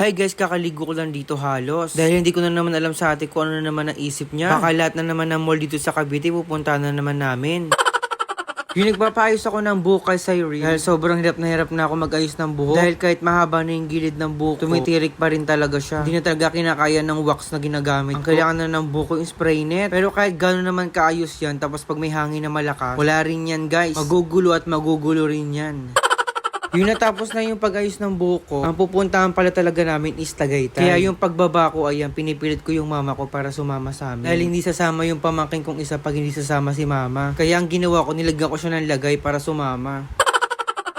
Hi guys, kakaligo ko lang dito halos. Dahil hindi ko na naman alam sa ate kung ano na naman ang isip niya. Baka lahat na naman ng mall dito sa Cavite, pupunta na naman namin. Yung nagpapaayos ako ng buhok kay Cyrene. Dahil sobrang hirap na ako mag-ayos ng buhok. Dahil kahit mahaba na yung gilid ng buhok, tumitirik pa rin talaga siya. Hindi na talaga kinakaya ng wax na ginagamit. Ang kailangan na ng buhok yung spray net. Pero kahit gano'n naman kaayos yan, tapos pag may hangin na malakas, wala rin yan guys. Magugulo at magugulo rin yan. Yung natapos na yung pag-ayos ng buhok ko, ang pupuntahan pala talaga namin is Tagaytay. Kaya yung pagbaba ko, ayan, pinipilit ko yung mama ko para sumama sa amin. Dahil hindi sasama yung pamangkin kong isa pag hindi sasama si mama. Kaya ang ginawa ko, nilagyan ko siya ng lagay para sumama.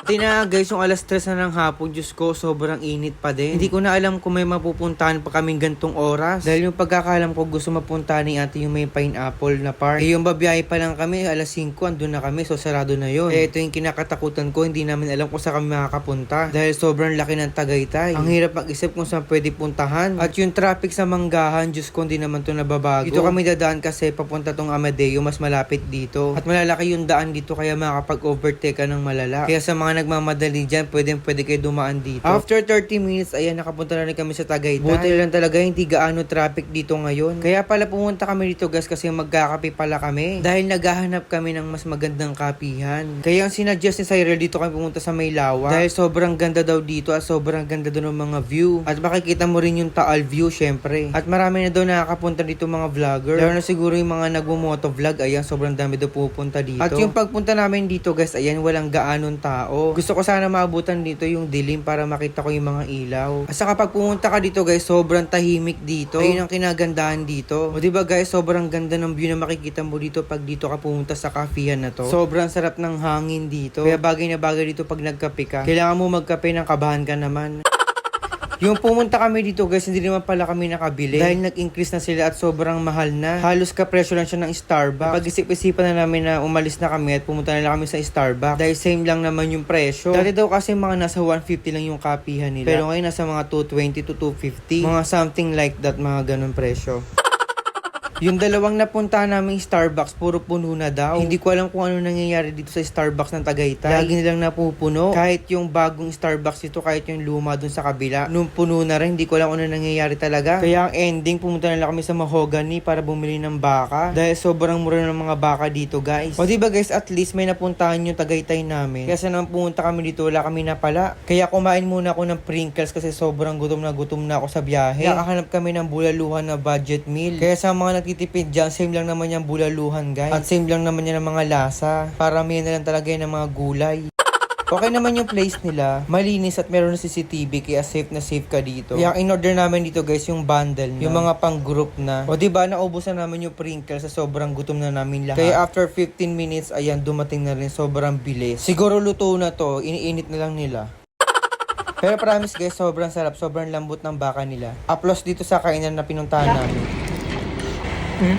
Tina guys, yung alas 3 na ng hapon, Diyos ko, sobrang init pa din. Hindi ko na alam kung may mapupuntahan pa kaming gantong oras. Dahil yung pagkakalam ko, gusto mapuntahan ni ate yung may pineapple na park. Yung babiyahe pa lang kami, alas 5, andun na kami, so sarado na yun. Ito yung kinakatakutan ko, hindi namin alam kung saan kami makakapunta. Dahil sobrang laki ng Tagaytay. Ang hirap mag-isip kung saan pwede puntahan. At yung traffic sa Manggahan, Diyos ko, hindi naman to nababago. Dito kami dadaan kasi papunta tong Amadeo, mas malapit dito. At malalaki yung daan dito, kaya makakapag-overtake ka ng malala. Kaya sa mga nagmamadali dyan, pwede kayo dumaan dito. After 30 minutes, ayan, nakapunta na rin kami sa Tagaytay. Buti lang talaga, hindi gaano traffic dito ngayon. Kaya pala pumunta kami dito guys, kasi magkakape pala kami. Dahil naghahanap kami ng mas magandang kapihan. Kaya ang sinadjust ni Cyril, dito kami pumunta sa Maylawa. Dahil sobrang ganda daw dito at sobrang ganda daw ng mga view. At makikita mo rin yung Taal view, syempre. At marami na daw nakakapunta dito mga vlogger. Lalo na siguro yung mga nagmo-motovlog, ayan, sobrang dami daw pupunta dito. At yung pagpunta namin dito guys, ayan, walang gaanong tao. Gusto ko sana maabutan dito yung dilim para makita ko yung mga ilaw. At saka pag pumunta ka dito guys, sobrang tahimik dito. Ayun ang kinagandahan dito. O diba guys, sobrang ganda ng view na makikita mo dito pag dito ka pumunta sa kafihan na to. Sobrang sarap ng hangin dito. Kaya bagay na bagay dito pag nagkape ka. Kailangan mo magkape ng kabahan ka naman. Yung pumunta kami dito guys, hindi naman pala kami nakabili. Dahil nag-increase na sila at sobrang mahal na. Halos kapresyo lang siya ng Starbucks. Pag-isip-isipan na namin na umalis na kami at pumunta na lang kami sa Starbucks. Dahil same lang naman yung presyo. Dati daw kasi mga nasa 150 lang yung kapihan nila. Pero ngayon nasa mga 220 to 250. Mga something like that, mga ganun presyo. Yung dalawang napuntahan naming Starbucks, puro puno na daw. Hindi ko alam kung ano nangyayari dito sa Starbucks ng Tagaytay. Lagi nilang napupuno. Kahit yung bagong Starbucks dito, kahit yung luma dun sa kabila, nung puno na rin, hindi ko alam kung ano nangyayari talaga. Kaya ang ending, pumunta na lang kami sa Mahogany para bumili ng baka. Dahil sobrang mura ng mga baka dito, guys. O diba guys, at least may napuntahan yung Tagaytay namin. Kaya nang pumunta kami dito, wala kami napala. Kaya kumain muna ako ng Pringles kasi sobrang gutom na ako sa biyahe. Kaya kahanap kami ng bulaluhan na budget meal. Kaya sa mga tipid dyan, same lang naman yung bulaluhan guys. At same lang naman yan ng mga lasa. Parami na lang talaga yan ng mga gulay. Okay naman yung place nila. Malinis at meron na CCTV kaya safe na safe ka dito. Kaya in-order namin dito guys yung bundle na. Yung mga pang group na. O diba naubusan namin yung Pringles sa sobrang gutom na namin lahat. Kaya after 15 minutes, ayan, dumating na rin. Sobrang bilis. Siguro luto na to. Iniinit na lang nila. Pero promise guys, sobrang sarap. Sobrang lambot ng baka nila. Applause dito sa kainan na pinuntahan namin. No.